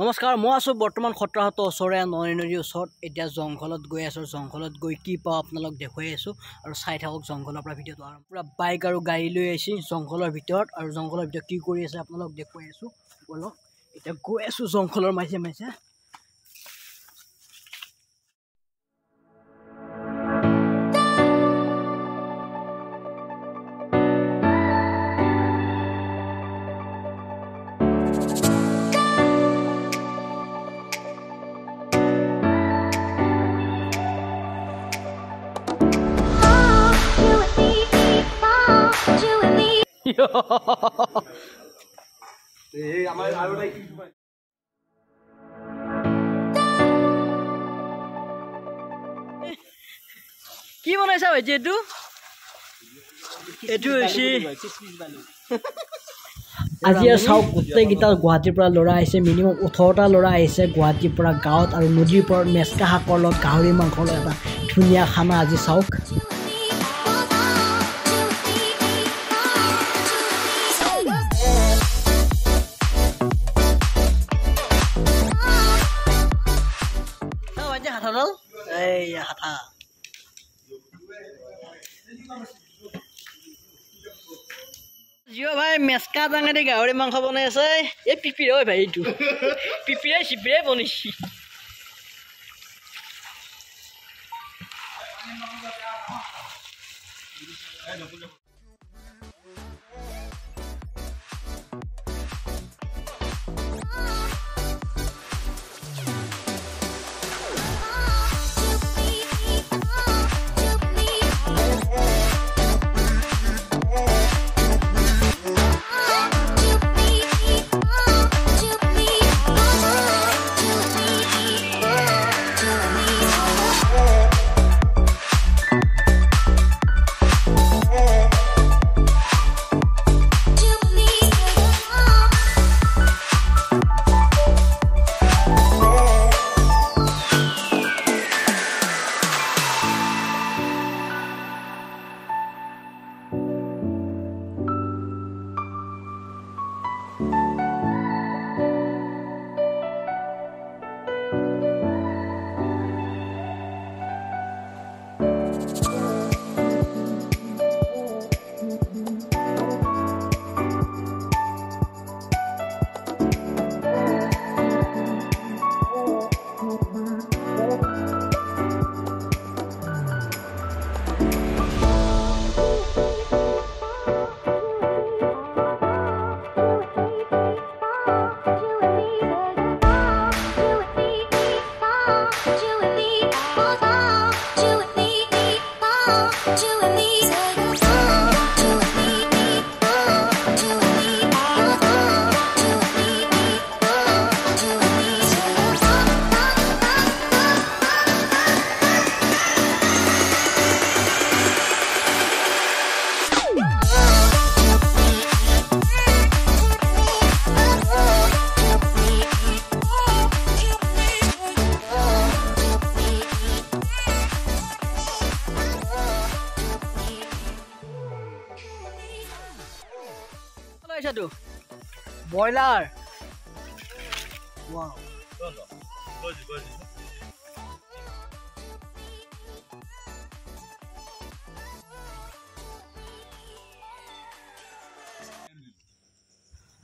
নমস্কাৰ, মই আছোঁ বৰ্তমান খটৰাহাটৰ ওচৰে ননী নদীৰ ওচৰত। এতিয়া জংঘলত গৈ আছোঁ। জংঘলত গৈ কি পাওঁ আপোনালোক দেখুৱাই আছোঁ আৰু চাই থাকক জংঘলৰ পৰা ভিডিঅ'টো। আৰু পূৰা বাইক আৰু গাড়ী লৈ আহিছোঁ জংঘলৰ ভিতৰত, আৰু জংঘলৰ ভিতৰত কি কৰি আছে আপোনালোক দেখুৱাই আছোঁ। বলক এতিয়া গৈ আছোঁ জংঘলৰ মাজে মাজে। কি বনাইছা ভাইটি? এইটো হৈছে আজি চাওক, গোটেইকেইটা গুৱাহাটীৰ পৰা ল'ৰা আহিছে। মিনিমাম 18টা ল'ৰা আহিছে গুৱাহাটীৰ পৰা গাঁৱত, আৰু নদীৰ পৰা মেচকা শাকৰ লগত গাহৰি মাংসৰ এটা ধুনীয়া খানা আজি চাওক। জিঅ' ভাই মেচকা টেঙাদি গাহৰি মাংস বনাই আছে। এই পিপিৰে হয় ভাই, এইটো পিপিৰে চিপিৰে বনাইছি। ব্ৰইলাৰ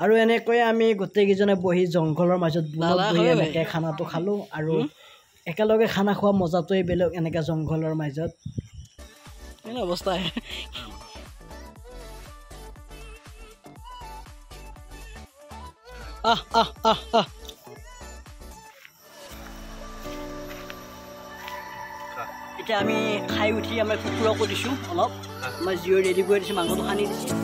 আৰু এনেকৈ আমি গোটেইকেইজনে বহি জংঘলৰ মাজত বহি এনেকৈ খানাটো খালোঁ। আৰু একেলগে খানা খোৱা মজাটোৱেই বেলেগ, এনেকৈ জংঘলৰ মাজত অৱস্থা। এতিয়া আমি খাই উঠি আমাৰ কুকুৰকো দিছোঁ অলপ। আমাৰ জিঅ' ৰেডি কৰি দিছোঁ, মাংসটো সানি দিছোঁ।